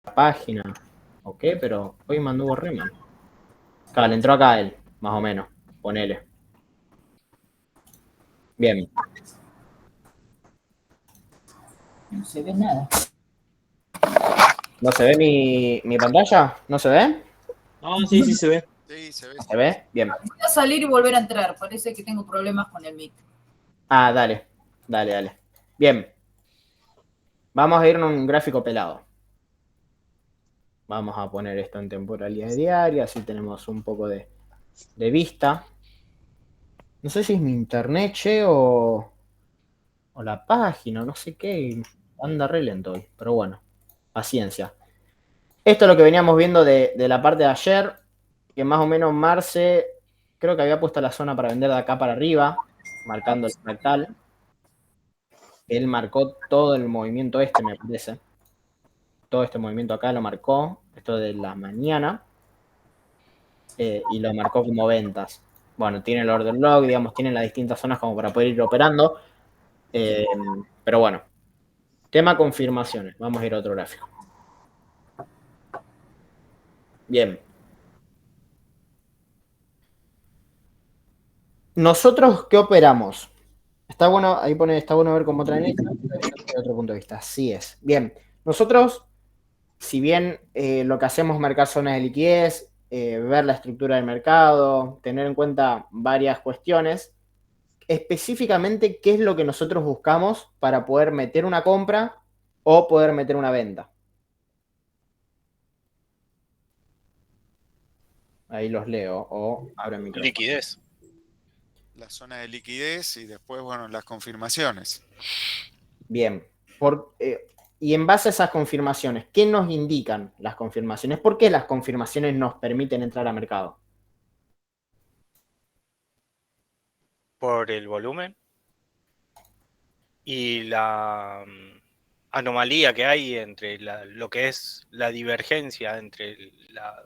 página. Ok, pero hoy me anduvo re mal. Claro, le entró acá él, más o menos. Ponele. Bien. No se ve nada. ¿No se ve mi pantalla? ¿No se ve? No, sí, sí se ve. Sí, se ve. ¿Se ve? Bien. Voy a salir y volver a entrar. Parece que tengo problemas con el mic. Ah, dale. Dale, dale. Bien. Vamos a ir en un gráfico pelado. Vamos a poner esto en temporalidad diaria, así tenemos un poco de vista. No sé si es mi internet, che, o la página, no sé qué. Anda re lento hoy, pero bueno, paciencia. Esto es lo que veníamos viendo de la parte de ayer, que más o menos Marce creo que había puesto la zona para vender de acá para arriba, marcando el fractal. Él marcó todo el movimiento este, me parece. Todo este movimiento acá lo marcó, esto de la mañana, y lo marcó como ventas. Bueno, tiene el order log, digamos, tiene las distintas zonas como para poder ir operando. Pero bueno, tema confirmaciones. Vamos a ir a otro gráfico. Bien. ¿Nosotros qué operamos? Está bueno, ahí pone, está bueno ver cómo traen esto desde otro punto de vista. Así es. Bien. Nosotros, si bien lo que hacemos es marcar zonas de liquidez, ver la estructura del mercado, tener en cuenta varias cuestiones, específicamente qué es lo que nosotros buscamos para poder meter una compra o poder meter una venta. Ahí los leo o abro el micrófono. Liquidez. La zona de liquidez y después, bueno, las confirmaciones. Bien. Y en base a esas confirmaciones, ¿qué nos indican las confirmaciones? ¿Por qué las confirmaciones nos permiten entrar a mercado? Por el volumen y la anomalía que hay entre lo que es la divergencia entre la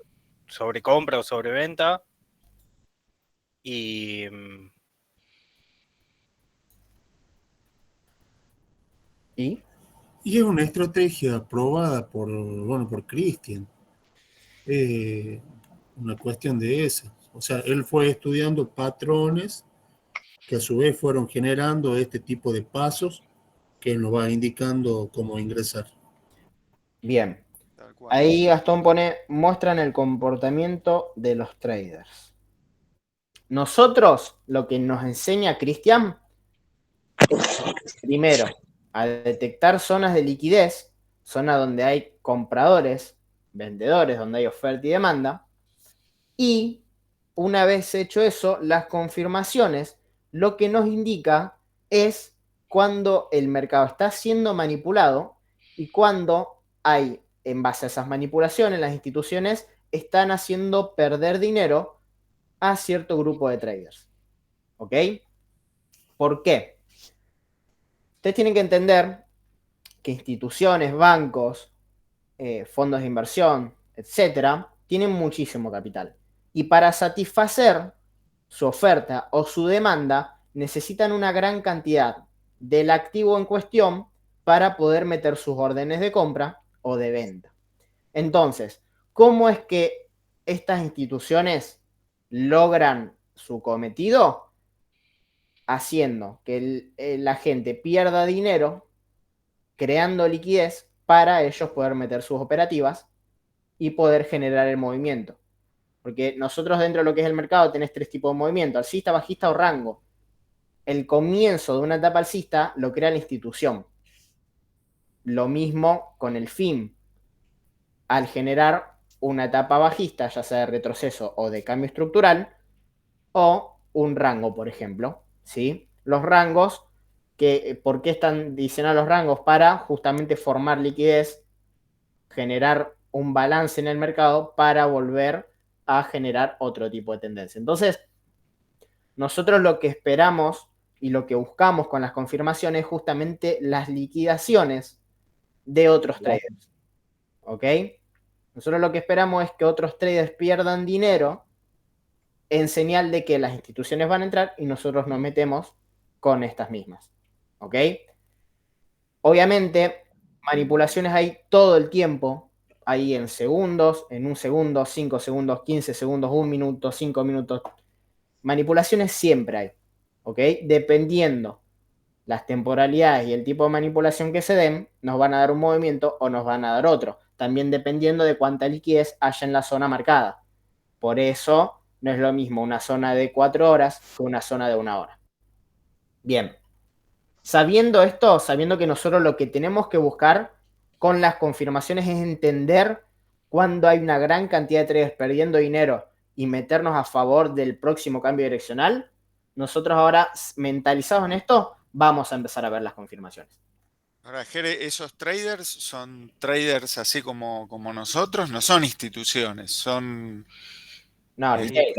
sobrecompra o sobreventa y ¿Y? Y es una estrategia aprobada por Christian. Una cuestión de esa. O sea, él fue estudiando patrones que a su vez fueron generando este tipo de pasos que nos va indicando cómo ingresar. Bien. Tal cual. Ahí Gastón pone, muestran el comportamiento de los traders. Nosotros, lo que nos enseña Cristian, es primero, a detectar zonas de liquidez, zonas donde hay compradores, vendedores, donde hay oferta y demanda, y una vez hecho eso, las confirmaciones lo que nos indica es cuando el mercado está siendo manipulado y cuando hay, en base a esas manipulaciones, las instituciones están haciendo perder dinero a cierto grupo de traders. ¿Ok? ¿Por qué? Ustedes tienen que entender que instituciones, bancos, fondos de inversión, etcétera, tienen muchísimo capital. Y para satisfacer su oferta o su demanda, necesitan una gran cantidad del activo en cuestión para poder meter sus órdenes de compra o de venta. Entonces, ¿cómo es que estas instituciones logran su cometido? Haciendo que la gente pierda dinero, creando liquidez para ellos poder meter sus operativas y poder generar el movimiento. Porque nosotros dentro de lo que es el mercado tenés tres tipos de movimiento, alcista, bajista o rango. El comienzo de una etapa alcista lo crea la institución. Lo mismo con el fin. Al generar una etapa bajista, ya sea de retroceso o de cambio estructural, o un rango, por ejemplo. ¿Sí? Los rangos, ¿por qué están diseñados los rangos? Para justamente formar liquidez, generar un balance en el mercado para volver a generar otro tipo de tendencia. Entonces, nosotros lo que esperamos y lo que buscamos con las confirmaciones es justamente las liquidaciones de otros traders. ¿Ok? Nosotros lo que esperamos es que otros traders pierdan dinero en señal de que las instituciones van a entrar y nosotros nos metemos con estas mismas. ¿Ok? Obviamente, manipulaciones hay todo el tiempo. ahí en segundos, en 1 segundo, 5 segundos, 15 segundos, 1 minuto, 5 minutos. Manipulaciones siempre hay, ¿ok? Dependiendo las temporalidades y el tipo de manipulación que se den, nos van a dar un movimiento o nos van a dar otro. También dependiendo de cuánta liquidez haya en la zona marcada. Por eso no es lo mismo una zona de 4 horas que una zona de 1 hora. Bien. Sabiendo esto, sabiendo que nosotros lo que tenemos que buscar con las confirmaciones es entender cuando hay una gran cantidad de traders perdiendo dinero y meternos a favor del próximo cambio direccional, nosotros ahora, mentalizados en esto, vamos a empezar a ver las confirmaciones. Ahora, Jere, esos traders son traders así como nosotros, no son instituciones, son No, retail.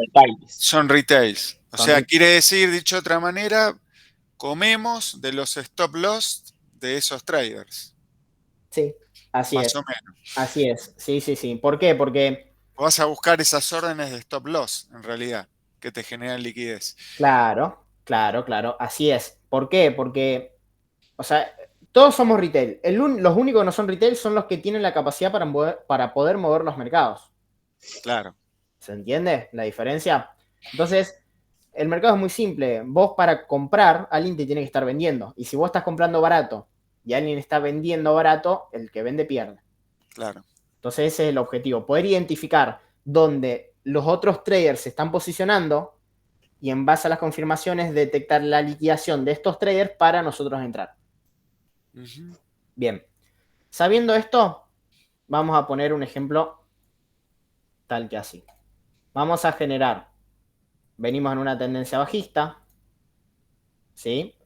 son retails. O Son sea, retail. quiere decir, dicho de otra manera, comemos de los stop loss de esos traders. Sí, así Más es. o menos. Así es. Sí, sí, sí. ¿Por qué? Porque, Vas a buscar esas órdenes de stop loss, en realidad, que te generan liquidez. claro, claro, claro, así es. ¿Por qué? Porque, o sea, todos somos retail. Los únicos que no son retail son los que tienen la capacidad para poder mover los mercados. Claro. ¿Se entiende la diferencia? Entonces, el mercado es muy simple. Vos para comprar, alguien te tiene que estar vendiendo. Y si vos estás comprando barato y alguien está vendiendo barato, el que vende pierde. Claro. Entonces ese es el objetivo. Poder identificar dónde los otros traders se están posicionando y en base a las confirmaciones detectar la liquidación de estos traders para nosotros entrar. Ujú. Bien. Sabiendo esto, vamos a poner un ejemplo tal que así. Vamos a generar. Venimos en una tendencia bajista. ¿Sí?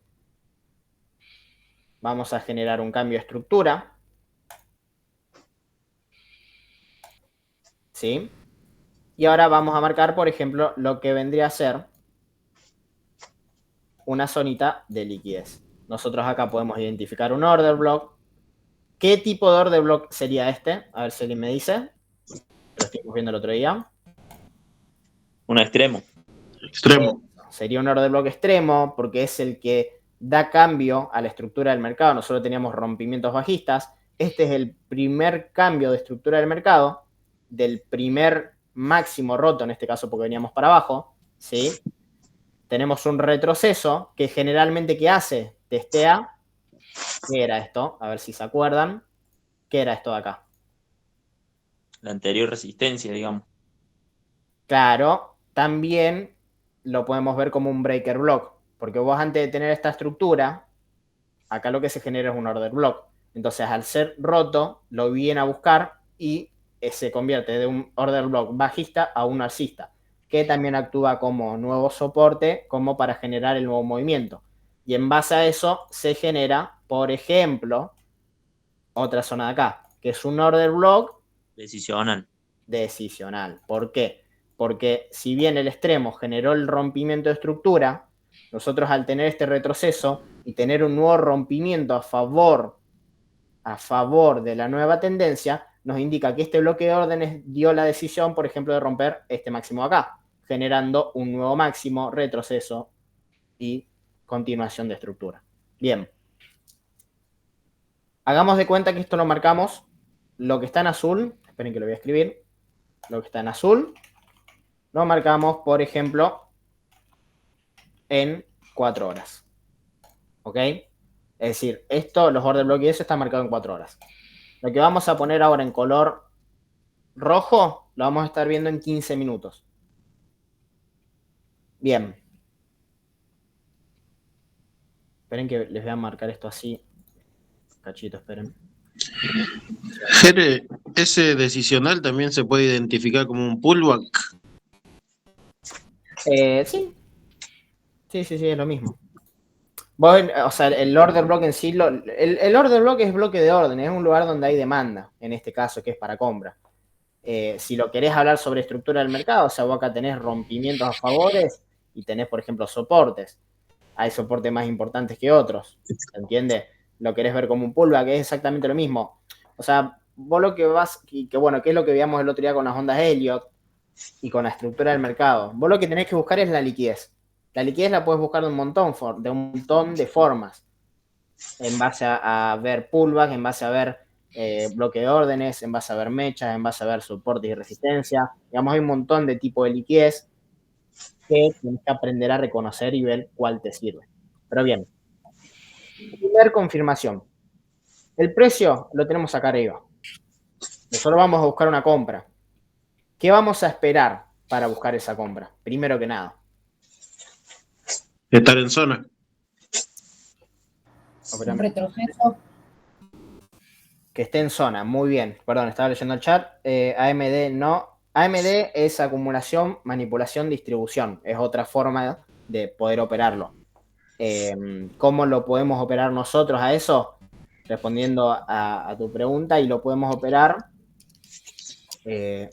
Vamos a generar un cambio de estructura. ¿Sí? Y ahora vamos a marcar, por ejemplo, lo que vendría a ser una zonita de liquidez. Nosotros acá podemos identificar un order block. ¿Qué tipo de order block sería este? A ver si alguien me dice. Lo estuvimos viendo el otro día. Un extremo. Extremo. Sería un order block extremo porque es el que da cambio a la estructura del mercado. Nosotros teníamos rompimientos bajistas. Este es el primer cambio de estructura del mercado, del primer máximo roto, en este caso porque veníamos para abajo, ¿sí? Tenemos un retroceso que generalmente, ¿qué hace? Testea. ¿Qué era esto? A ver si se acuerdan. ¿Qué era esto de acá? La anterior resistencia, digamos. Claro, también lo podemos ver como un breaker block, porque vos antes de tener esta estructura, acá lo que se genera es un order block. Entonces, al ser roto, lo viene a buscar y se convierte de un order block bajista a un alcista, que también actúa como nuevo soporte, como para generar el nuevo movimiento. Y en base a eso se genera, por ejemplo, otra zona de acá, que es un order block Decisional. decisional. ¿Por qué? Porque si bien el extremo generó el rompimiento de estructura, nosotros al tener este retroceso y tener un nuevo rompimiento a favor de la nueva tendencia, nos indica que este bloque de órdenes dio la decisión, por ejemplo, de romper este máximo acá, generando un nuevo máximo, retroceso y continuación de estructura. Bien. Hagamos de cuenta que esto lo marcamos, lo que está en azul, esperen que lo voy a escribir, lo que está en azul, lo marcamos, por ejemplo, en 4 horas. ¿Ok? Es decir, esto, los order block y eso está marcado en 4 horas. Lo que vamos a poner ahora en color rojo, lo vamos a estar viendo en 15 minutos. Bien. Esperen que les voy a marcar esto así. Cachito, esperen. Jere, ese decisional también se puede identificar como un pullback. Sí. Sí, es lo mismo. Vos, o sea, el order block en sí, el order block es bloque de orden, es un lugar donde hay demanda, en este caso, que es para compra. Si lo querés hablar sobre estructura del mercado, o sea, vos acá tenés rompimientos a favores y tenés, por ejemplo, soportes. Hay soportes más importantes que otros, ¿entiendes? Lo querés ver como un pullback, que es exactamente lo mismo. O sea, vos lo que vas, que bueno, que es lo que veíamos el otro día con las ondas Elliott y con la estructura del mercado. Vos lo que tenés que buscar es la liquidez. La liquidez la puedes buscar de un montón de formas. En base a ver pullback, en base a ver bloque de órdenes, en base a ver mechas, en base a ver soportes y resistencia. Digamos, hay un montón de tipos de liquidez que tienes que aprender a reconocer y ver cuál te sirve. Pero bien, primera confirmación. El precio lo tenemos acá arriba. Nosotros vamos a buscar una compra. ¿Qué vamos a esperar para buscar esa compra? Primero que nada. Estar en zona. Un retroceso. Que esté en zona, muy bien. Perdón, estaba leyendo el chat. AMD no. AMD es acumulación, manipulación, distribución. Es otra forma de poder operarlo. ¿Cómo lo podemos operar nosotros a eso? Respondiendo a tu pregunta, y lo podemos operar.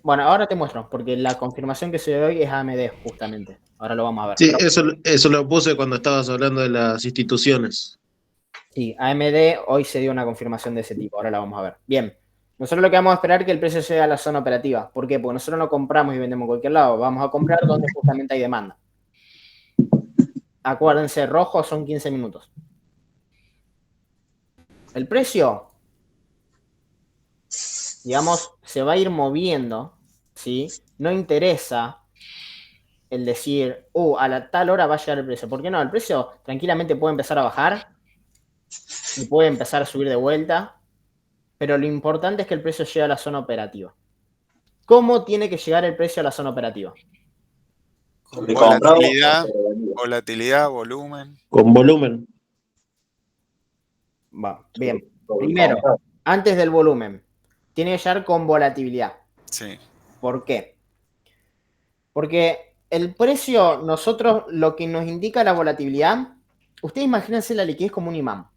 Bueno, ahora te muestro, porque la confirmación que se dio hoy es AMD, justamente. Ahora lo vamos a ver. Sí, Pero, eso lo puse cuando estabas hablando de las instituciones. sí, AMD hoy se dio una confirmación de ese tipo. Ahora la vamos a ver. Bien. Nosotros lo que vamos a esperar es que el precio llegue a la zona operativa. ¿Por qué? Porque nosotros no compramos y vendemos en cualquier lado. Vamos a comprar donde justamente hay demanda. Acuérdense, rojo son 15 minutos. El precio, digamos, se va a ir moviendo, ¿sí? No interesa el decir, a la tal hora va a llegar el precio. ¿Por qué no? El precio tranquilamente puede empezar a bajar y puede empezar a subir de vuelta, pero lo importante es que el precio llegue a la zona operativa. ¿Cómo tiene que llegar el precio a la zona operativa? Con De compra o volatilidad, volumen. Con volumen. Va, bien. Primero, antes del volumen, tiene que llegar con volatilidad. Sí. ¿Por qué? Porque el precio, nosotros, lo que nos indica la volatilidad, ustedes imagínense la liquidez como un imán.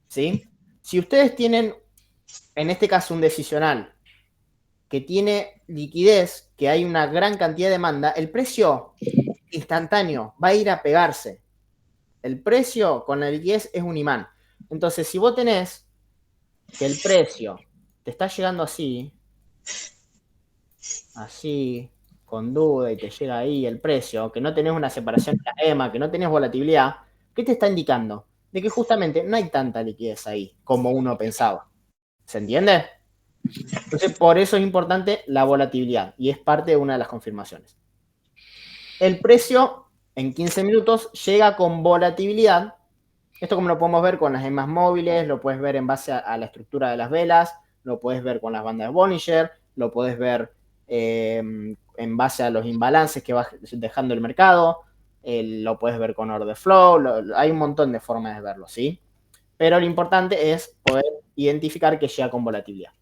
¿Sí? Si ustedes tienen, en este caso, un decisional que tiene liquidez, que hay una gran cantidad de demanda, el precio instantáneo va a ir a pegarse. El precio con la liquidez es un imán. Entonces, si vos tenés que el precio te está llegando así, con duda, y te llega ahí el precio, que no tenés una separación de la EMA, que no tenés volatilidad, ¿qué te está indicando? De que justamente no hay tanta liquidez ahí como uno pensaba. ¿Se entiende? Entonces, por eso es importante la volatilidad, y es parte de una de las confirmaciones. El precio en 15 minutos llega con volatilidad. Esto, como lo podemos ver con las EMAs móviles, lo puedes ver en base a la estructura de las velas, lo puedes ver con las bandas de Bollinger, lo puedes ver en base a los imbalances que va dejando el mercado, lo puedes ver con order flow, hay un montón de formas de verlo, ¿sí? Pero lo importante es poder identificar que llega con volatilidad.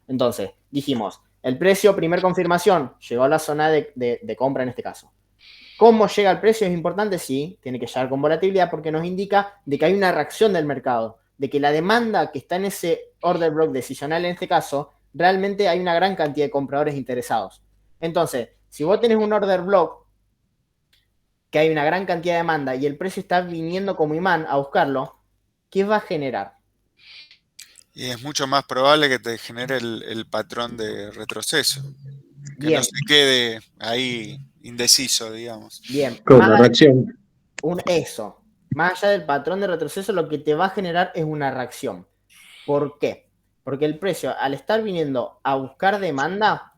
Entonces, dijimos, el precio, primer confirmación, llegó a la zona de compra en este caso. ¿Cómo llega el precio? Es importante, sí, tiene que llegar con volatilidad, porque nos indica de que hay una reacción del mercado, de que la demanda que está en ese order block decisional en este caso, realmente hay una gran cantidad de compradores interesados. Entonces, si vos tenés un order block que hay una gran cantidad de demanda y el precio está viniendo como imán a buscarlo, ¿qué va a generar? Y es mucho más probable que te genere el patrón de retroceso. Que Bien, no se quede ahí indeciso, digamos. bien. Con la reacción. Eso. Más allá del patrón de retroceso, lo que te va a generar es una reacción. ¿Por qué? Porque el precio, al estar viniendo a buscar demanda,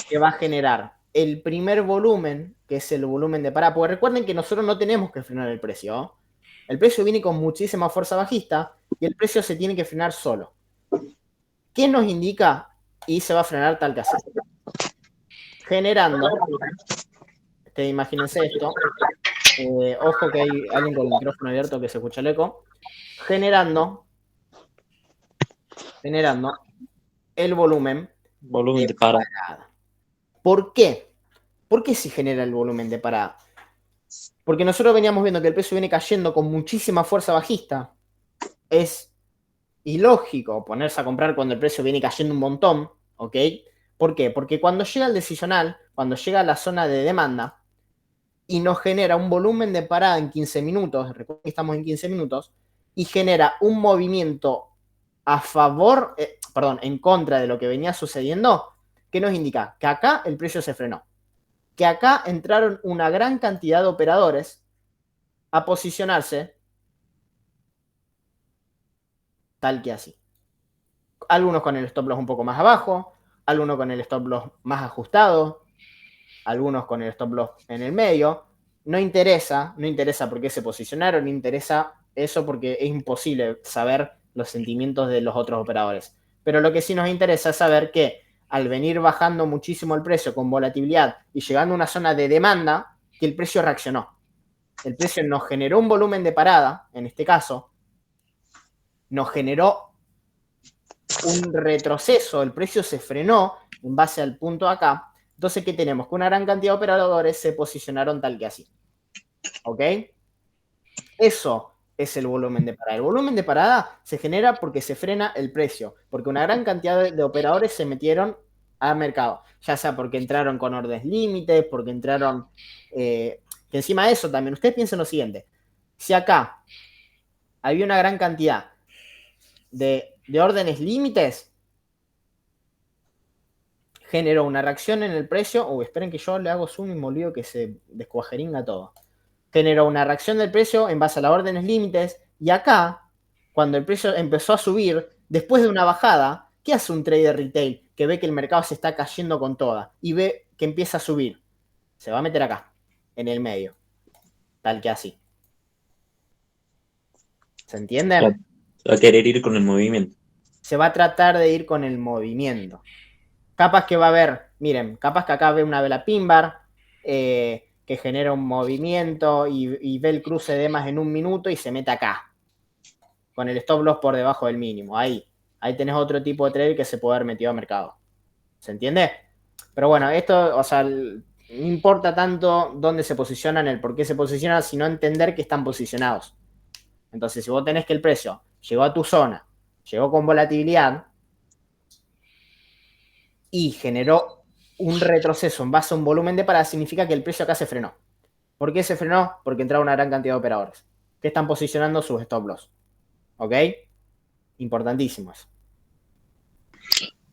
te va a generar el primer volumen, que es el volumen de parada. Porque recuerden que nosotros no tenemos que frenar el precio, ¿no? El precio viene con muchísima fuerza bajista y el precio se tiene que frenar solo. ¿Qué nos indica? Y se va a frenar tal que así. Generando, imagínense esto, ojo que hay alguien con el micrófono abierto que se escucha el eco, generando el volumen volumen de parada. ¿Por qué? ¿Por qué se genera el volumen de parada? Porque nosotros veníamos viendo que el precio viene cayendo con muchísima fuerza bajista. Es ilógico ponerse a comprar cuando el precio viene cayendo un montón, ¿ok? ¿Por qué? Porque cuando llega el decisional, cuando llega a la zona de demanda y nos genera un volumen de parada en 15 minutos, recuerden que estamos en 15 minutos, y genera un movimiento a favor, en contra de lo que venía sucediendo, ¿qué nos indica? Que acá el precio se frenó. Que acá entraron una gran cantidad de operadores a posicionarse tal que así. algunos con el stop loss un poco más abajo, algunos con el stop loss más ajustado, algunos con el stop loss en el medio. No interesa por qué se posicionaron, no interesa eso porque es imposible saber los sentimientos de los otros operadores. Pero lo que sí nos interesa es saber que al venir bajando muchísimo el precio con volatilidad y llegando a una zona de demanda, que el precio reaccionó. El precio nos generó un volumen de parada, en este caso, nos generó un retroceso, el precio se frenó en base al punto acá. Entonces, ¿qué tenemos? Que una gran cantidad de operadores se posicionaron tal que así. ¿Ok? Eso es el volumen de parada. El volumen de parada se genera porque se frena el precio, porque una gran cantidad de operadores se metieron al mercado, ya sea porque entraron con órdenes límites, porque entraron... que encima de eso también, ustedes piensen lo siguiente, si acá había una gran cantidad de órdenes límites, generó una reacción en el precio, esperen que yo le hago zoom y me olvido que se descuajeringa todo. Generó una reacción del precio en base a las órdenes límites, y acá, cuando el precio empezó a subir, después de una bajada, ¿qué hace un trader retail que ve que el mercado se está cayendo con toda y ve que empieza a subir? Se va a meter acá, en el medio, tal que así. ¿Se entiende? Va a querer ir con el movimiento. Se va a tratar de ir con el movimiento. Capaz que va a haber, miren, capaz que acá ve una vela pin bar, que genera un movimiento y ve el cruce de EMAs en un minuto y se mete acá, con el stop loss por debajo del mínimo. Ahí tenés otro tipo de trade que se puede haber metido a mercado. ¿Se entiende? Pero bueno, esto, o sea, no importa tanto dónde se posicionan, el por qué se posicionan, sino entender que están posicionados. Entonces, si vos tenés que el precio llegó a tu zona, llegó con volatilidad y generó un retroceso en base a un volumen de parada, significa que el precio acá se frenó. ¿Por qué se frenó? Porque entraron una gran cantidad de operadores que están posicionando sus stop loss. ¿Ok? Importantísimo eso.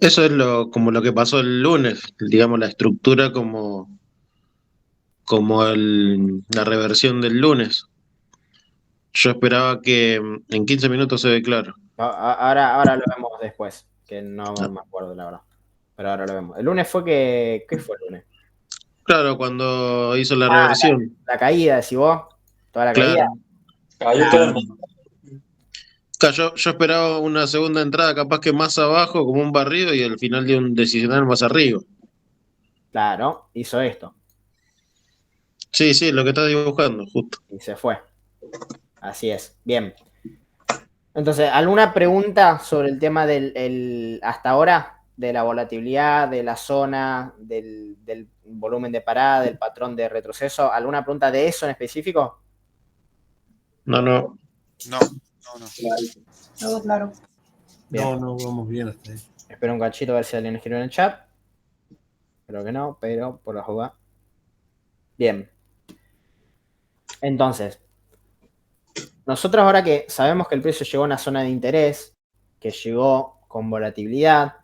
Eso es como lo que pasó el lunes, digamos, la estructura como la reversión del lunes. Yo esperaba que en 15 minutos se ve claro. Ahora lo vemos después, que no me acuerdo la verdad. Pero ahora lo vemos. El lunes fue que... ¿Qué fue el lunes? Claro, cuando hizo la reversión. La caída, decís vos. Toda la caída. Claro. Yo esperaba una segunda entrada, capaz que más abajo, como un barrido, y al final de un decisional más arriba. Claro, hizo esto. Sí, lo que estás dibujando, justo. Y se fue. Así es. Bien. Entonces, ¿alguna pregunta sobre el tema del hasta ahora? De la volatilidad, de la zona, del volumen de parada, del patrón de retroceso. ¿Alguna pregunta de eso en específico? No. Todo claro. Bien. No, vamos bien hasta ahí. Espero un cachito a ver si alguien escribe en el chat. Creo que no, pero por la jugada. Bien. Entonces, nosotros ahora que sabemos que el precio llegó a una zona de interés, que llegó con volatilidad,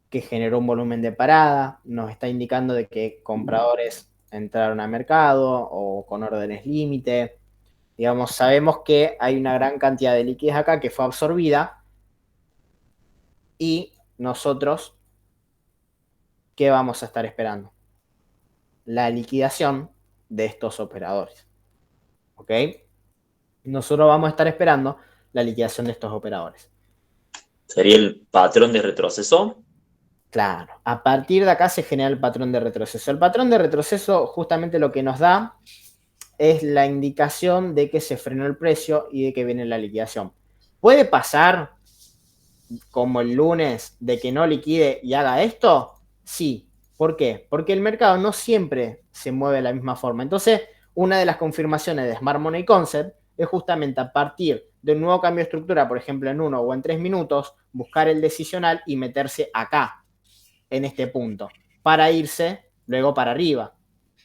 que generó un volumen de parada, nos está indicando de que compradores entraron al mercado o con órdenes límite. Digamos, sabemos que hay una gran cantidad de liquidez acá que fue absorbida y nosotros, ¿qué vamos a estar esperando? La liquidación de estos operadores. ¿Ok? Nosotros vamos a estar esperando la liquidación de estos operadores. ¿Sería el patrón de retroceso? Claro, a partir de acá se genera el patrón de retroceso. El patrón de retroceso justamente lo que nos da es la indicación de que se frenó el precio y de que viene la liquidación. ¿Puede pasar, como el lunes, de que no liquide y haga esto? Sí. ¿Por qué? Porque el mercado no siempre se mueve de la misma forma. Entonces, una de las confirmaciones de Smart Money Concept es justamente a partir de un nuevo cambio de estructura, por ejemplo, en 1 o en 3 minutos, buscar el decisional y meterse acá, en este punto, para irse luego para arriba.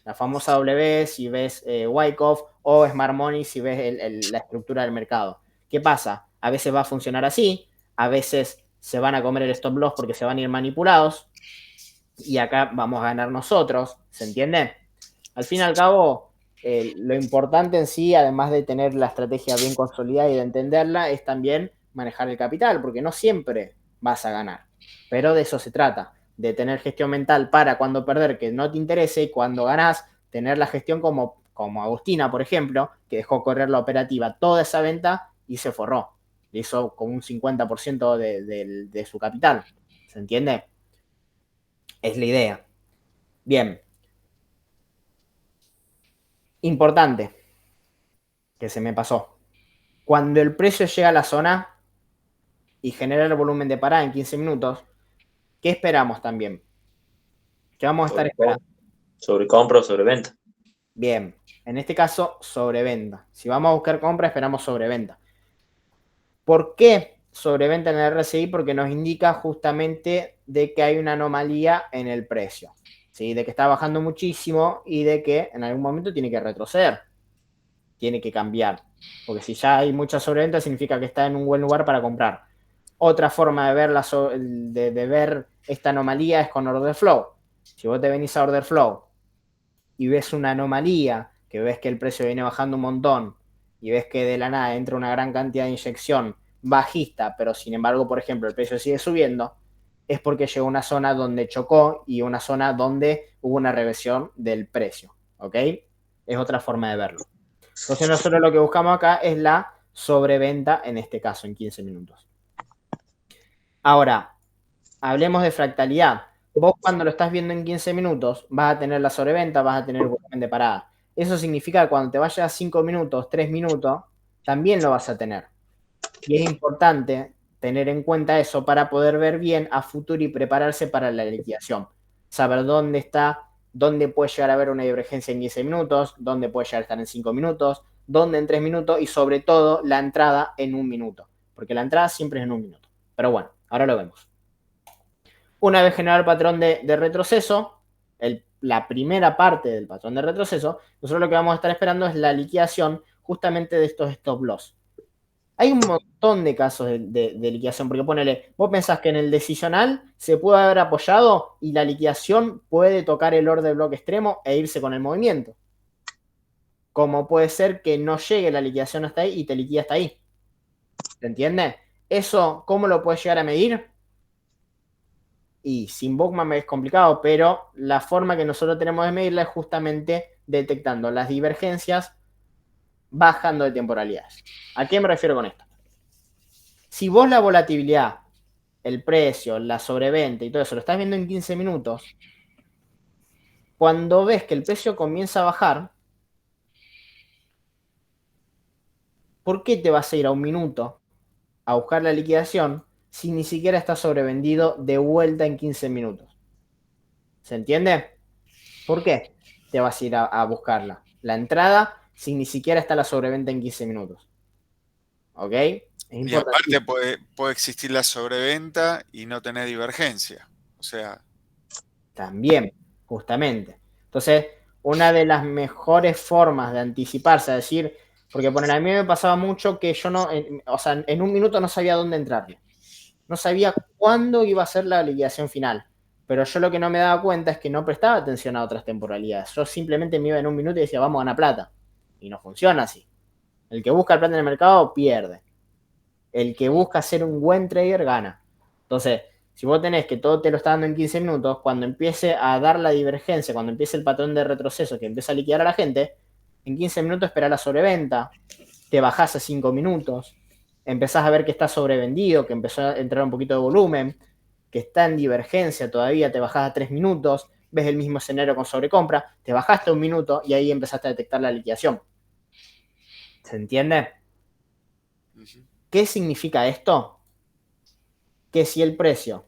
La famosa W si ves Wyckoff o Smart Money si ves la estructura del mercado. ¿Qué pasa? A veces va a funcionar así, a veces se van a comer el stop loss porque se van a ir manipulados y acá vamos a ganar nosotros, ¿se entiende? Al fin y al cabo, lo importante en sí, además de tener la estrategia bien consolidada y de entenderla, es también manejar el capital, porque no siempre vas a ganar. Pero de eso se trata, de tener gestión mental para cuando perder que no te interese y cuando ganás, tener la gestión como Agustina, por ejemplo, que dejó correr la operativa toda esa venta y se forró. Le hizo como un 50% de su capital. ¿Se entiende? Es la idea. Bien. Importante, que se me pasó. Cuando el precio llega a la zona y genera el volumen de parada en 15 minutos, ¿qué esperamos también? ¿Qué vamos a estar esperando? Sobre compra o sobre venta. Bien, en este caso, sobreventa. Si vamos a buscar compra, esperamos sobreventa. ¿Por qué sobreventa en el RSI? Porque nos indica justamente de que hay una anomalía en el precio, ¿sí? De que está bajando muchísimo y de que en algún momento tiene que retroceder, tiene que cambiar. Porque si ya hay mucha sobreventa, significa que está en un buen lugar para comprar. Otra forma de ver esta anomalía es con order flow. Si vos te venís a order flow y ves una anomalía, que ves que el precio viene bajando un montón y ves que de la nada entra una gran cantidad de inyección bajista, pero sin embargo, por ejemplo, el precio sigue subiendo, es porque llegó a una zona donde chocó y una zona donde hubo una reversión del precio, ¿ok? Es otra forma de verlo. Entonces nosotros lo que buscamos acá es la sobreventa, en este caso, en 15 minutos. Ahora, hablemos de fractalidad. Vos cuando lo estás viendo en 15 minutos vas a tener la sobreventa, vas a tener el volumen de parada. Eso significa que cuando te vayas a 5 minutos, 3 minutos, también lo vas a tener. Y es importante tener en cuenta eso para poder ver bien a futuro y prepararse para la liquidación. Saber dónde está, dónde puede llegar a haber una divergencia en 15 minutos, dónde puede llegar a estar en 5 minutos, dónde en 3 minutos y sobre todo la entrada en 1 minuto. Porque la entrada siempre es en 1 minuto. Pero bueno, ahora lo vemos. Una vez generado el patrón de retroceso, la primera parte del patrón de retroceso, nosotros lo que vamos a estar esperando es la liquidación justamente de estos stop loss. Hay un montón de casos de liquidación, porque ponele, vos pensás que en el decisional se puede haber apoyado y la liquidación puede tocar el order block extremo e irse con el movimiento. Como puede ser que no llegue la liquidación hasta ahí y te liquida hasta ahí. ¿Se entiende? Eso, ¿cómo lo puedes llegar a medir? Y sin Bookmap es complicado, pero la forma que nosotros tenemos de medirla es justamente detectando las divergencias bajando de temporalidades. ¿A qué me refiero con esto? Si vos la volatilidad, el precio, la sobreventa y todo eso lo estás viendo en 15 minutos, cuando ves que el precio comienza a bajar, ¿por qué te vas a ir a 1 minuto a buscar la liquidación si ni siquiera está sobrevendido de vuelta en 15 minutos? ¿Se entiende? ¿Por qué te vas a ir a buscarla? La entrada si ni siquiera está la sobreventa en 15 minutos. ¿Ok? Y aparte puede existir la sobreventa y no tener divergencia. O sea. También, justamente. Entonces, una de las mejores formas de anticiparse, es decir, porque a mí me pasaba mucho que yo no, o sea, en 1 minuto no sabía dónde entrarle. No sabía cuándo iba a ser la liquidación final. Pero yo lo que no me daba cuenta es que no prestaba atención a otras temporalidades. Yo simplemente me iba en 1 minuto y decía, vamos a ganar plata. Y no funciona así. El que busca el plata en el mercado pierde. El que busca ser un buen trader gana. Entonces, si vos tenés que todo te lo está dando en 15 minutos, cuando empiece a dar la divergencia, cuando empiece el patrón de retroceso que empieza a liquidar a la gente, en 15 minutos esperá la sobreventa, te bajás a 5 minutos, empezás a ver que está sobrevendido, que empezó a entrar un poquito de volumen, que está en divergencia todavía, te bajás a 3 minutos, ves el mismo escenario con sobrecompra, te bajaste a 1 minuto y ahí empezaste a detectar la liquidación. ¿Se entiende? ¿Qué significa esto? Que si el precio,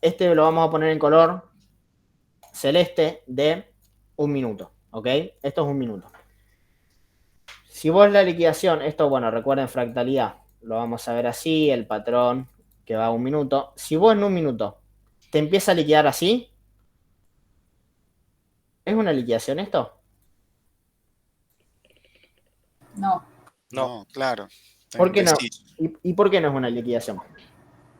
este lo vamos a poner en color celeste de 1 minuto, ¿ok? Esto es 1 minuto. Si vos la liquidación, esto, bueno, recuerden fractalidad, lo vamos a ver así, el patrón que va a 1 minuto. Si vos en 1 minuto te empieza a liquidar así, ¿es una liquidación esto? No, claro. ¿Por qué no? ¿Y por qué no es una liquidación?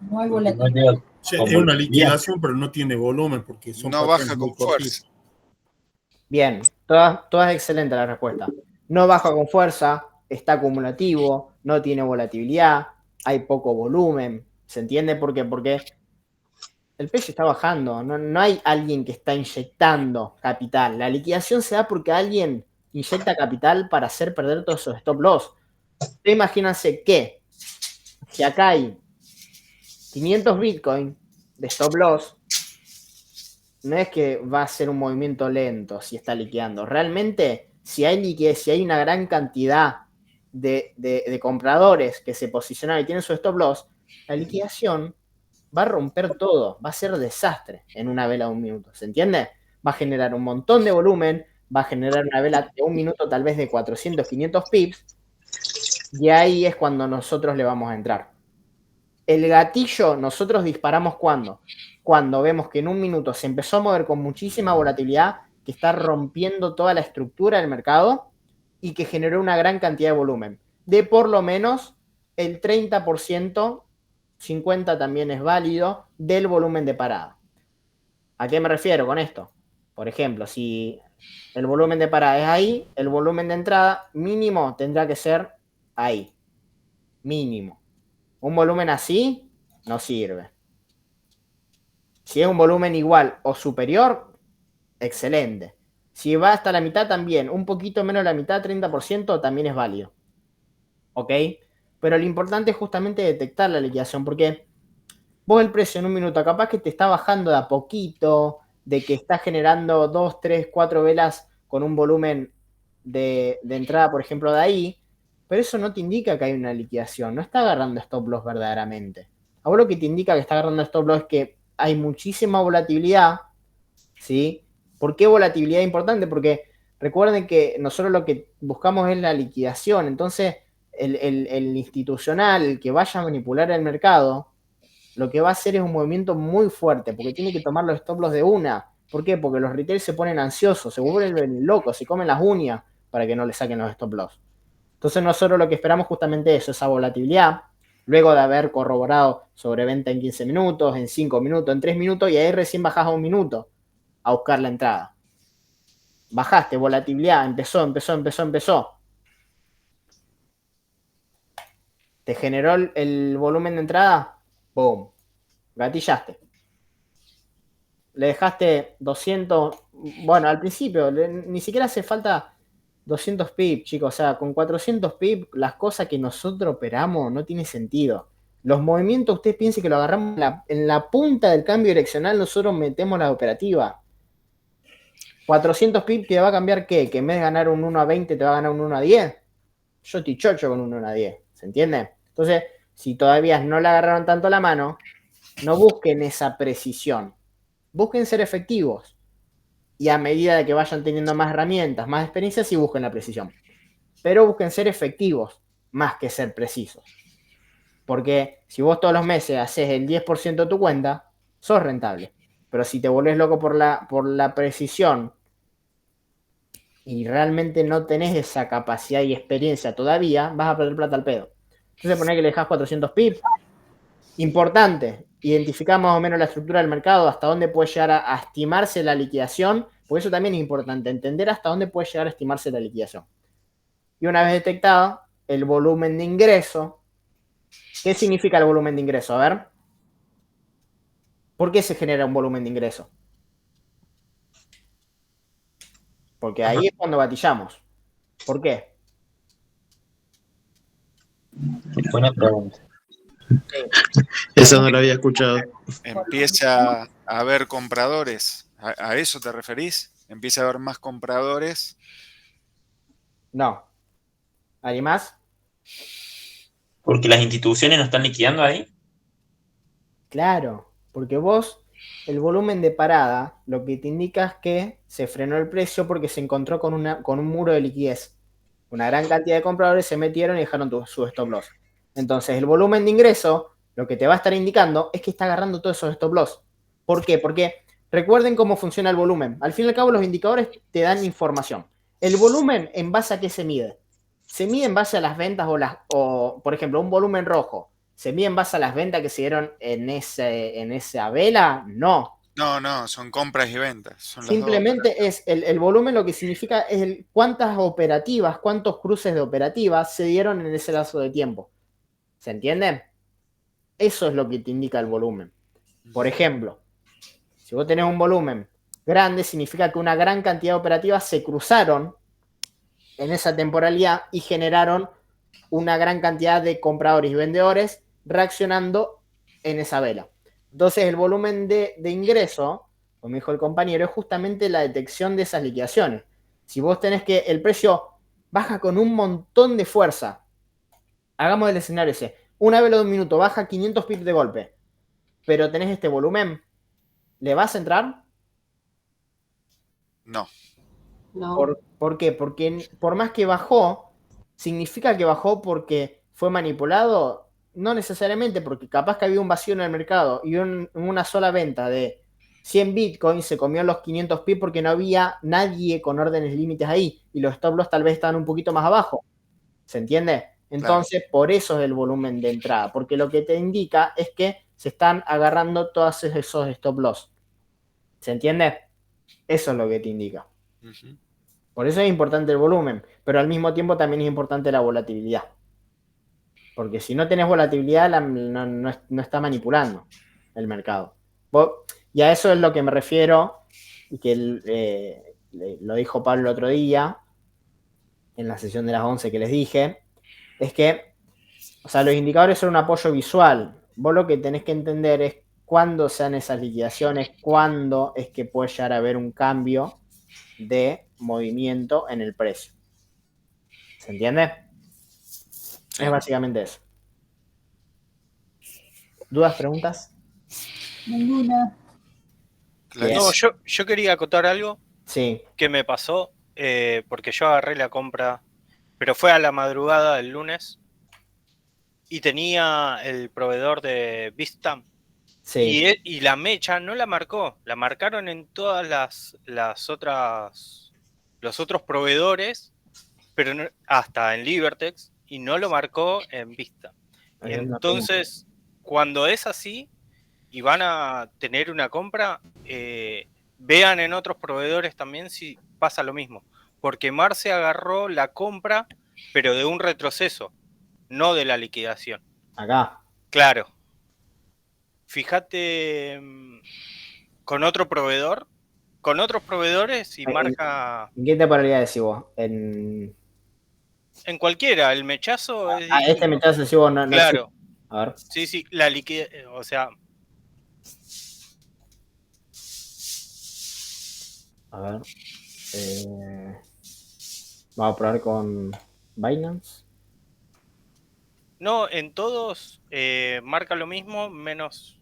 No hay volatilidad. Sí, es una liquidación, pero no tiene volumen porque son no patrones baja muy con fuerza. cortitos. Bien, todas excelente la respuesta. No baja con fuerza, está acumulativo, no tiene volatilidad. hay poco volumen. ¿Se entiende por qué? Porque el precio está bajando, no hay alguien que está inyectando capital. La liquidación se da porque alguien inyecta capital para hacer perder todos esos stop loss. Imagínense que si acá hay 500 Bitcoin de stop loss, no es que va a ser un movimiento lento si está liquidando. Realmente, si hay liquidez, si hay una gran cantidad de compradores que se posicionan y tienen su stop loss, la liquidación va a romper todo, va a ser desastre en una vela de un minuto, ¿se entiende? Va a generar un montón de volumen, va a generar una vela de un minuto tal vez de 400, 500 pips, y ahí es cuando nosotros le vamos a entrar. El gatillo nosotros disparamos cuando vemos que en un minuto se empezó a mover con muchísima volatilidad, que está rompiendo toda la estructura del mercado y que generó una gran cantidad de volumen, de por lo menos el 30%, 50% también es válido, del volumen de parada. ¿A qué me refiero con esto? Por ejemplo, si el volumen de parada es ahí, el volumen de entrada mínimo tendrá que ser ahí. Mínimo. Un volumen así no sirve. Si es un volumen igual o superior, excelente. Si va hasta la mitad también, un poquito menos de la mitad, 30%, también es válido. ¿Ok? Pero lo importante es justamente detectar la liquidación, porque vos el precio en un minuto capaz que te está bajando de a poquito, de que está generando 2, 3, 4 velas con un volumen de entrada, por ejemplo, de ahí, pero eso no te indica que hay una liquidación, no está agarrando stop loss verdaderamente. A vos lo que te indica que está agarrando stop loss es que hay muchísima volatilidad, ¿sí? ¿Por qué volatilidad es importante? Porque recuerden que nosotros lo que buscamos es la liquidación, entonces el institucional, el que vaya a manipular el mercado, lo que va a hacer es un movimiento muy fuerte, porque tiene que tomar los stop loss de una. ¿Por qué? Porque los retail se ponen ansiosos, se vuelven locos, se comen las uñas para que no le saquen los stop loss. Entonces nosotros lo que esperamos justamente es eso, esa volatilidad, luego de haber corroborado sobreventa en 15 minutos, en 5 minutos, en 3 minutos, y ahí recién bajás a un minuto a buscar la entrada. Bajaste, volatilidad, empezó. ¿Te generó el volumen de entrada? ¡Boom! Gatillaste. Le dejaste 200, bueno, al principio, ni siquiera hace falta 200 pip, chicos, o sea, con 400 pip las cosas que nosotros operamos no tiene sentido. Los movimientos, ustedes piensen que lo agarramos en la punta del cambio direccional, nosotros metemos la operativa. 400 pip te va a cambiar ¿qué? Que en vez de ganar un 1 a 20 te va a ganar un 1 a 10. Yo te chocho con un 1 a 10, ¿se entiende? Entonces, si todavía no le agarraron tanto la mano, no busquen esa precisión. Busquen ser efectivos. Y a medida de que vayan teniendo más herramientas, más experiencias, sí busquen la precisión. Pero busquen ser efectivos más que ser precisos. Porque si vos todos los meses haces el 10% de tu cuenta, sos rentable. Pero si te volvés loco por la precisión y realmente no tenés esa capacidad y experiencia todavía, vas a perder plata al pedo. Entonces poner que le dejás 400 pips. Importante, identificar más o menos la estructura del mercado, hasta dónde puede llegar a estimarse la liquidación, porque eso también es importante, entender hasta dónde puede llegar a estimarse la liquidación. Y una vez detectado el volumen de ingreso, ¿qué significa el volumen de ingreso? A ver, ¿por qué se genera un volumen de ingreso? Porque ahí es cuando gatillamos. ¿Por qué? Buena pregunta. Esa no la había escuchado. Empieza a haber compradores. ¿A eso te referís? Empieza a haber más compradores. No. ¿Alguien más? Porque las instituciones no están liquidando ahí. Claro, porque vos, el volumen de parada, lo que te indica es que se frenó el precio porque se encontró con un muro de liquidez. Una gran cantidad de compradores se metieron y dejaron su stop loss. Entonces, el volumen de ingreso, lo que te va a estar indicando es que está agarrando todos esos stop loss. ¿Por qué? Porque recuerden cómo funciona el volumen. Al fin y al cabo, los indicadores te dan información. El volumen, ¿en base a qué se mide? Se mide en base a las ventas o por ejemplo, un volumen rojo. ¿Se mide en base a las ventas que se dieron en esa vela? No. No, son compras y ventas. Son las dos. Simplemente es el volumen, lo que significa es cuántas operativas, cuántos cruces de operativas se dieron en ese lapso de tiempo. ¿Se entiende? Eso es lo que te indica el volumen. Por ejemplo, si vos tenés un volumen grande, significa que una gran cantidad de operativas se cruzaron en esa temporalidad y generaron una gran cantidad de compradores y vendedores reaccionando en esa vela. Entonces, el volumen de ingreso, como dijo el compañero, es justamente la detección de esas liquidaciones. Si vos tenés que el precio baja con un montón de fuerza, hagamos el escenario ese, una vela de un minuto baja 500 pips de golpe, pero tenés este volumen, ¿le vas a entrar? No. No. ¿Por qué? Porque por más que bajó, ¿significa que bajó porque fue manipulado? No necesariamente, porque capaz que había un vacío en el mercado y una sola venta de 100 bitcoins se comió los 500 pips porque no había nadie con órdenes límites ahí y los stop loss tal vez estaban un poquito más abajo. ¿Se entiende? Entonces, por eso es el volumen de entrada, porque lo que te indica es que se están agarrando todos esos stop loss. ¿Se entiende? Eso es lo que te indica. Ujú. Por eso es importante el volumen, pero al mismo tiempo también es importante la volatilidad. Porque si no tenés volatilidad, no está manipulando el mercado. Y a eso es lo que me refiero, y que lo dijo Pablo el otro día, en la sesión de las 11 que les dije, es que, o sea, los indicadores son un apoyo visual. Vos lo que tenés que entender es cuándo sean esas liquidaciones, cuándo es que puede llegar a haber un cambio de movimiento en el precio. ¿Se entiende? Sí. Es básicamente eso. ¿Dudas, preguntas? Ninguna. Clarísimo. No, yo quería acotar algo Sí, que me pasó, porque yo agarré la compra, pero fue a la madrugada del lunes y tenía el proveedor de Bitstamp sí. y la mecha no la marcó, la marcaron en todas las otras, los otros proveedores, pero hasta en Libertex, y no lo marcó en Bitstamp. Entonces, cuando es así y van a tener una compra, vean en otros proveedores también si pasa lo mismo. Porque Marce agarró la compra, pero de un retroceso, no de la liquidación. Acá. Claro. Fíjate con otro proveedor, con otros proveedores y marca ¿En qué temporalidad decís vos? En en cualquiera. El mechazo es este distinto. mechazo decís vos, no Claro. existe. A ver. Sí, sí, la liquidez, o sea, A ver. Vamos a probar con Binance. no, en todos marca lo mismo, menos.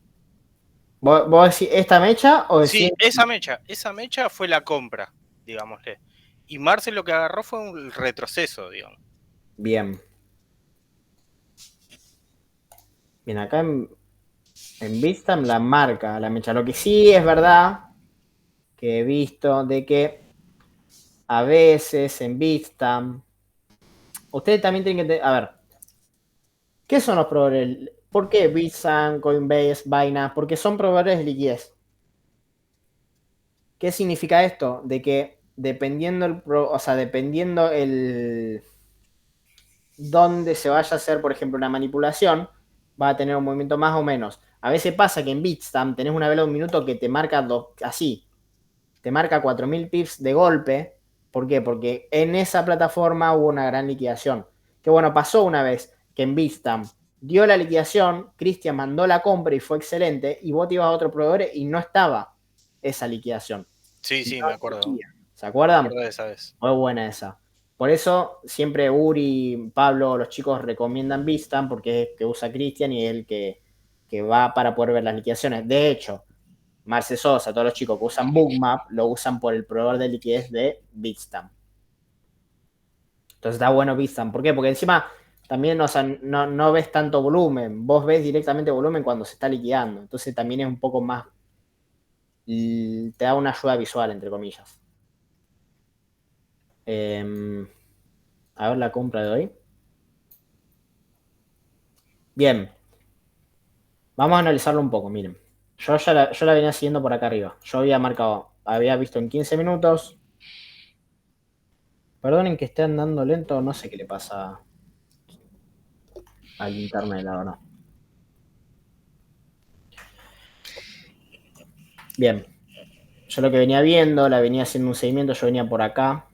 ¿Vos decís esta mecha o decís? Sí, esa mecha fue la compra, digámosle. Y Marce lo que agarró fue un retroceso, digamos. Bien. Bien, acá en Bitstamp la marca, la mecha. Lo que sí es verdad que he visto de que a veces en Bitstamp ustedes también tienen que... A ver, ¿qué son los proveedores? ¿Por qué Bitstamp, Coinbase, Binance? Porque son proveedores de liquidez. ¿Qué significa esto? De que dependiendo dependiendo el dónde se vaya a hacer, por ejemplo, una manipulación, va a tener un movimiento más o menos. A veces pasa que en Bitstamp tenés una vela de un minuto que te marca así, te marca 4000 pips de golpe. ¿Por qué? Porque en esa plataforma hubo una gran liquidación. Que bueno, pasó una vez que en Bitstamp dio la liquidación, Cristian mandó la compra y fue excelente, y vos te ibas a otro proveedor y no estaba esa liquidación. Sí, sí, No me acuerdo. existía. ¿Se Me acuerdan? acuerdo de esa vez. Muy buena esa. Por eso siempre Uri, Pablo, los chicos recomiendan Bitstamp porque es el que usa Cristian y es el que va para poder ver las liquidaciones. De hecho, Marce Sosa, todos los chicos que usan Bookmap, lo usan por el proveedor de liquidez de Bitstamp. Entonces está bueno Bitstamp. ¿Por qué? Porque encima también no ves tanto volumen. Vos ves directamente volumen cuando se está liquidando. Entonces también es un poco más... Te da una ayuda visual, entre comillas. A ver la compra de hoy. Bien. Vamos a analizarlo un poco, miren. Yo la venía siguiendo por acá arriba. Yo había visto en 15 minutos. Perdonen que esté andando lento, no sé qué le pasa al internet, la verdad. Bien. Yo lo que venía viendo, la venía haciendo un seguimiento, yo venía por acá,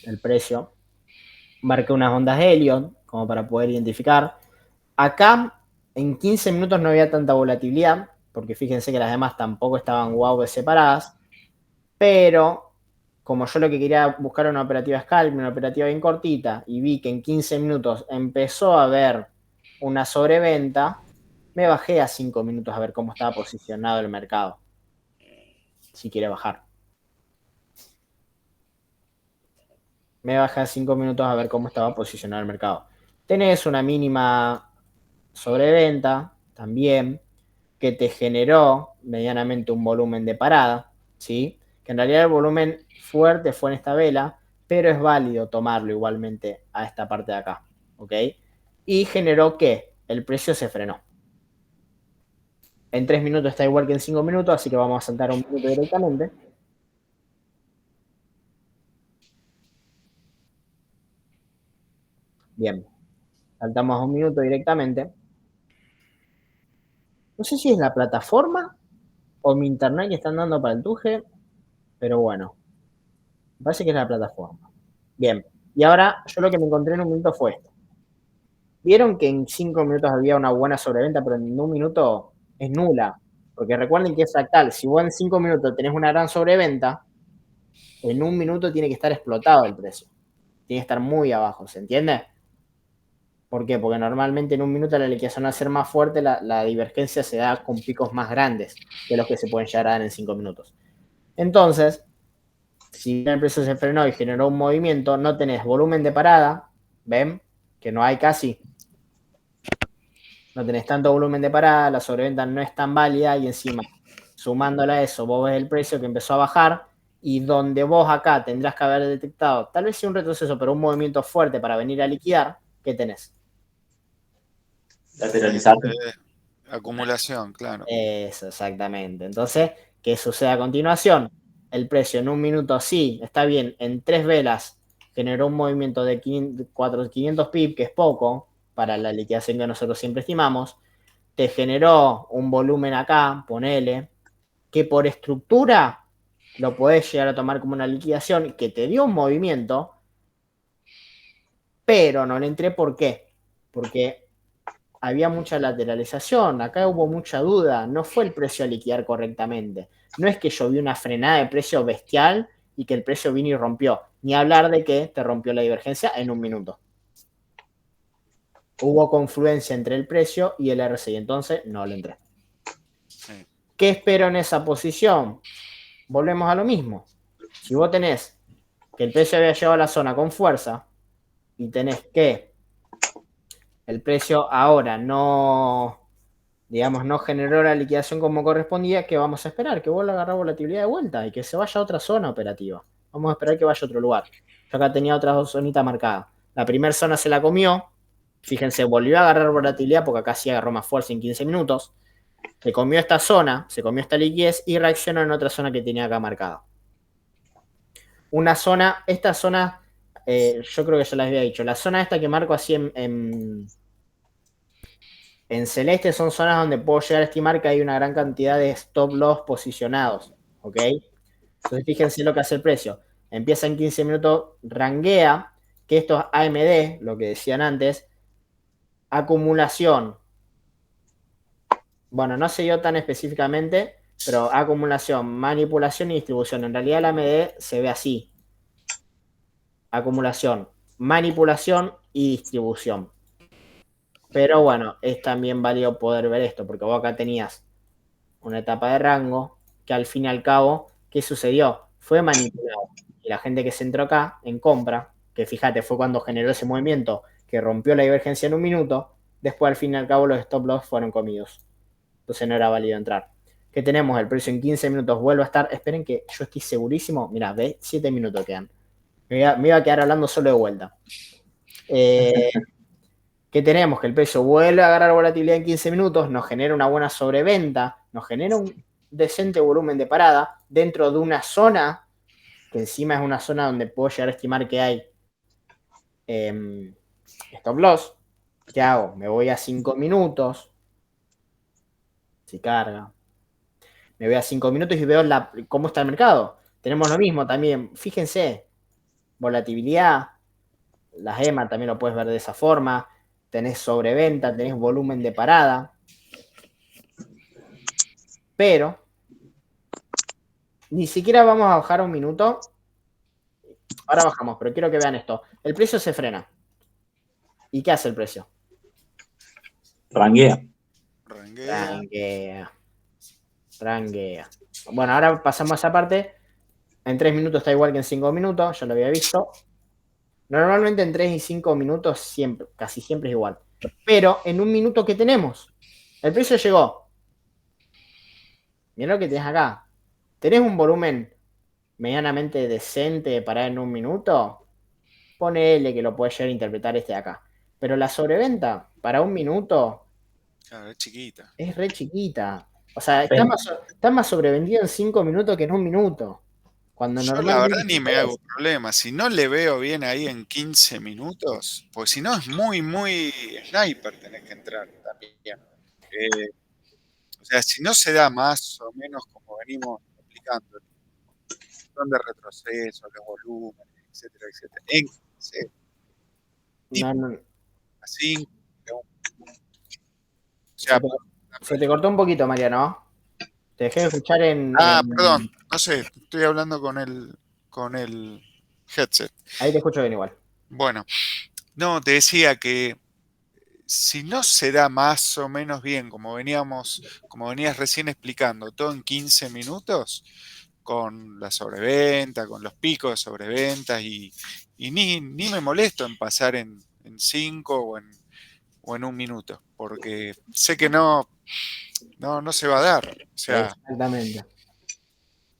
el precio. Marqué unas ondas Elliott, como para poder identificar. Acá, en 15 minutos no había tanta volatilidad, porque fíjense que las demás tampoco estaban guau de separadas, pero como yo lo que quería buscar era una operativa scalp, una operativa bien cortita, y vi que en 15 minutos empezó a haber una sobreventa, me bajé a 5 minutos a ver cómo estaba posicionado el mercado, si quiere bajar. Me bajé a 5 minutos a ver cómo estaba posicionado el mercado. Tenés una mínima sobreventa también, que te generó medianamente un volumen de parada, ¿sí? Que en realidad el volumen fuerte fue en esta vela, pero es válido tomarlo igualmente a esta parte de acá, ¿ok? Y generó que el precio se frenó. En 3 minutos está igual que en 5 minutos, así que vamos a saltar un minuto directamente. Bien, saltamos a un minuto directamente. No sé si es la plataforma o mi internet que están dando para el tuje, pero bueno, me parece que es la plataforma. Bien, y ahora yo lo que me encontré en un minuto fue esto. Vieron que en 5 minutos había una buena sobreventa, pero en un minuto es nula. Porque recuerden que es fractal. Si vos en 5 minutos tenés una gran sobreventa, en un minuto tiene que estar explotado el precio. Tiene que estar muy abajo, ¿se entiende? ¿Por qué? Porque normalmente en un minuto la liquidación al ser más fuerte, la divergencia se da con picos más grandes que los que se pueden llegar a dar en 5 minutos. Entonces, si el precio se frenó y generó un movimiento, no tenés volumen de parada, ¿ven? Que no hay casi. No tenés tanto volumen de parada, la sobreventa no es tan válida y encima, sumándola a eso, vos ves el precio que empezó a bajar y donde vos acá tendrás que haber detectado, tal vez sí un retroceso, pero un movimiento fuerte para venir a liquidar, ¿qué tenés? Lateralizar. Acumulación, claro. Eso, exactamente. Entonces, ¿qué sucede a continuación? El precio en un minuto, sí, está bien, en 3 velas generó un movimiento de 500 pip, que es poco para la liquidación que nosotros siempre estimamos. Te generó un volumen acá, ponele, que por estructura lo podés llegar a tomar como una liquidación, que te dio un movimiento, pero no le entré. ¿Por qué? Porque había mucha lateralización, acá hubo mucha duda, no fue el precio a liquidar correctamente. No es que yo vi una frenada de precio bestial y que el precio vino y rompió, ni hablar de que te rompió la divergencia en un minuto. Hubo confluencia entre el precio y el RSI, entonces no le entré. Sí. ¿Qué espero en esa posición? Volvemos a lo mismo. Si vos tenés que el precio había llegado a la zona con fuerza y tenés que el precio ahora no, digamos, no generó la liquidación como correspondía, ¿qué vamos a esperar? Que vuelva a agarrar volatilidad de vuelta y que se vaya a otra zona operativa. Vamos a esperar que vaya a otro lugar. Yo acá tenía otras 2 zonitas marcadas. La primera zona se la comió. Fíjense, volvió a agarrar volatilidad porque acá sí agarró más fuerza en 15 minutos. Se comió esta zona, se comió esta liquidez y reaccionó en otra zona que tenía acá marcada. Una zona, esta zona, yo creo que ya les había dicho, la zona esta que marco así en celeste son zonas donde puedo llegar a estimar que hay una gran cantidad de stop loss posicionados, ¿ok? Entonces fíjense lo que hace el precio. Empieza en 15 minutos, ranguea, que esto es AMD, lo que decían antes, acumulación. Bueno, no se dio tan específicamente, pero acumulación, manipulación y distribución. En realidad la AMD se ve así. Acumulación, manipulación y distribución. Pero bueno, es también válido poder ver esto, porque vos acá tenías una etapa de rango que al fin y al cabo, ¿qué sucedió? Fue manipulado. Y la gente que se entró acá en compra, que fíjate, fue cuando generó ese movimiento que rompió la divergencia en un minuto, después al fin y al cabo los stop loss fueron comidos. Entonces no era válido entrar. ¿Qué tenemos? El precio en 15 minutos vuelve a estar. Esperen que yo estoy segurísimo. Mirá, ve, 7 minutos quedan. Me iba a quedar hablando solo de vuelta. ¿Qué tenemos? Que el precio vuelve a agarrar volatilidad en 15 minutos, nos genera una buena sobreventa, nos genera un decente volumen de parada dentro de una zona, que encima es una zona donde puedo llegar a estimar que hay stop loss. ¿Qué hago? Me voy a 5 minutos. Si carga. Me voy a 5 minutos y veo cómo está el mercado. Tenemos lo mismo también. Fíjense, volatilidad, las EMA también lo puedes ver de esa forma. Tenés sobreventa, tenés volumen de parada. Pero ni siquiera vamos a bajar un minuto. Ahora bajamos, pero quiero que vean esto. El precio se frena. ¿Y qué hace el precio? Ranguea. Ranguea. Bueno, ahora pasamos a esa parte. En 3 minutos está igual que en 5 minutos, ya lo había visto. Normalmente en 3 y 5 minutos siempre, casi siempre es igual. Pero en un minuto, ¿qué tenemos? El precio llegó. Mirá lo que tenés acá. ¿Tenés un volumen medianamente decente para en un minuto? Ponele que lo puedes llegar a interpretar este de acá. Pero la sobreventa para un minuto Claro, es chiquita. es re chiquita. O sea, está más sobrevendido en 5 minutos que en un minuto. Cuando Yo la normalmente verdad ni me hago problema. Si no le veo bien ahí en 15 minutos, pues si no es muy, muy sniper tenés que entrar también. O sea, si no se da más o menos como venimos explicando, son de retroceso, los volúmenes, etcétera, etcétera. En 15, no, a 5, o sea, se te cortó un poquito, Mariano. Te dejé de escuchar perdón, no sé, estoy hablando con el headset. Ahí te escucho bien igual. Bueno, no, te decía que si no se da más o menos bien, como venías recién explicando, todo en 15 minutos, con la sobreventa, con los picos de sobreventa, y ni me molesto en pasar en 5 o en un minuto, porque sé que no se va a dar. O sea, exactamente.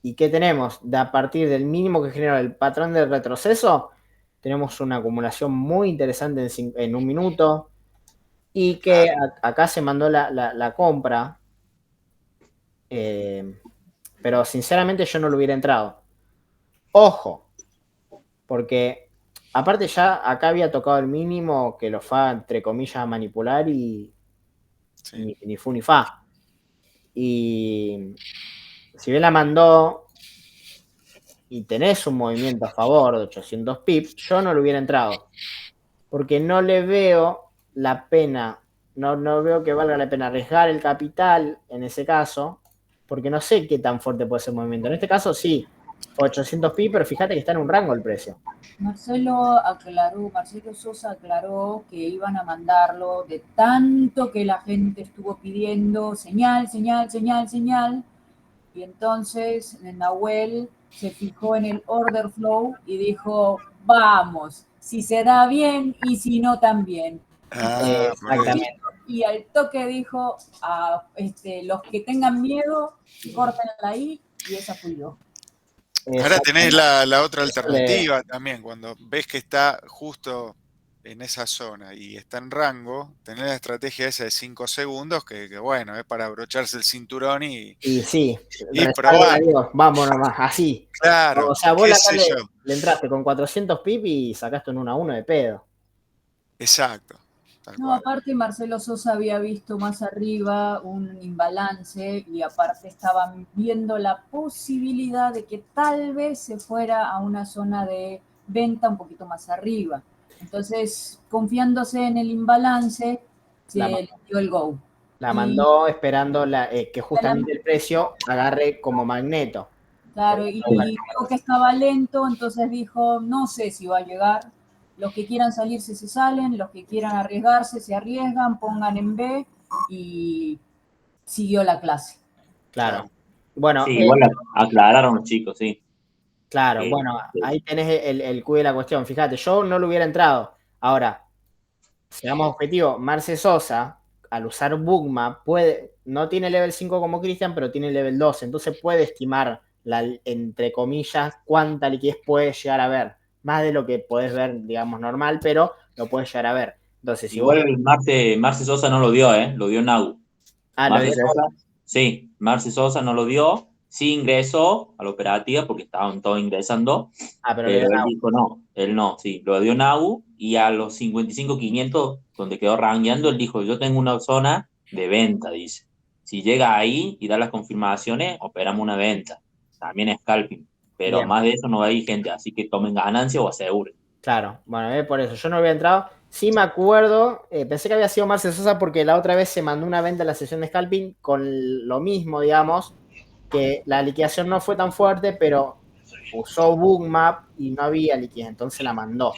¿Y qué tenemos? A partir del mínimo que genera el patrón de retroceso, tenemos una acumulación muy interesante en un minuto. Y que acá se mandó la compra. Pero sinceramente yo no lo hubiera entrado. Ojo, porque aparte ya acá había tocado el mínimo que lo fa, entre comillas, a manipular y sí. ni fu ni fa. Y si bien la mandó y tenés un movimiento a favor de 800 pips, yo no lo hubiera entrado. Porque no le veo la pena, no veo que valga la pena arriesgar el capital en ese caso, porque no sé qué tan fuerte puede ser el movimiento. En este caso sí, 800 pi, pero fíjate que está en un rango el precio. Marcelo Sosa aclaró que iban a mandarlo de tanto que la gente estuvo pidiendo señal, y entonces Nahuel se fijó en el order flow y dijo, vamos, si se da bien y si no también. Exactamente. Y al toque dijo a los que tengan miedo, córtenla ahí, y esa fui yo. Ahora tenés la otra alternativa también, cuando ves que está justo en esa zona y está en rango, tenés la estrategia esa de 5 segundos, que bueno, es para abrocharse el cinturón y sí, probar. Vamos nomás, así. Claro, o sea, vos qué acá sé yo. le entraste con 400 pip y sacaste un 1-1 de pedo. Exacto. No, aparte Marcelo Sosa había visto más arriba un imbalance y aparte estaban viendo la posibilidad de que tal vez se fuera a una zona de venta un poquito más arriba. Entonces, confiándose en el imbalance, se le dio el go. La mandó esperando que justamente el precio agarre como magneto. Claro, y vio que estaba lento, entonces dijo, no sé si va a llegar. Los que quieran salirse se salen, los que quieran arriesgarse se arriesgan, pongan en B, y siguió la clase. Claro. Bueno, sí, igual aclararon los chicos, sí. Claro, bueno, ahí tenés el Q de la cuestión. Fíjate, yo no lo hubiera entrado. Ahora, seamos objetivos, Marce Sosa, al usar Bookmap, no tiene level 5 como Cristian, pero tiene level 12, entonces puede estimar, entre comillas, cuánta liquidez puede llegar a ver. Más de lo que podés ver, digamos, normal, pero lo puedes llegar a ver. Entonces, si igual Marce Sosa no lo dio, lo dio Nau. lo dio Sosa, sí, Marce Sosa no lo dio, sí ingresó a la operativa porque estaban todos ingresando, pero él dijo no, él no, sí, lo dio Nau, y a los 55.500, donde quedó rangueando, él dijo, yo tengo una zona de venta, dice. Si llega ahí y da las confirmaciones, operamos una venta. También scalping. Pero Bien. más de eso no hay gente, así que tomen ganancia o aseguren. Claro, bueno, por eso yo no había entrado. Sí me acuerdo, pensé que había sido Marce Sosa porque la otra vez se mandó una venta en la sesión de scalping con lo mismo, digamos, que la liquidación no fue tan fuerte, pero usó Bookmap y no había liquidez, entonces la mandó.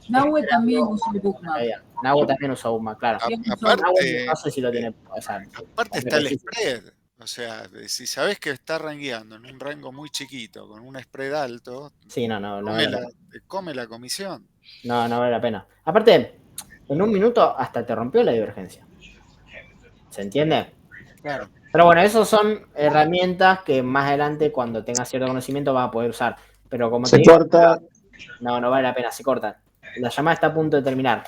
Nahue también usó Bookmap. Nahue también usó Bookmap, claro. Aparte, no sé si lo tiene. O sea, aparte está el spread. O sea, si sabes que está rangueando en un rango muy chiquito, con un spread alto, sí, come la comisión. No vale la pena. Aparte, en un minuto hasta te rompió la divergencia. ¿Se entiende? Claro. Pero bueno, esas son herramientas que más adelante, cuando tengas cierto conocimiento, vas a poder usar. Pero como se corta. No vale la pena, se corta. La llamada está a punto de terminar.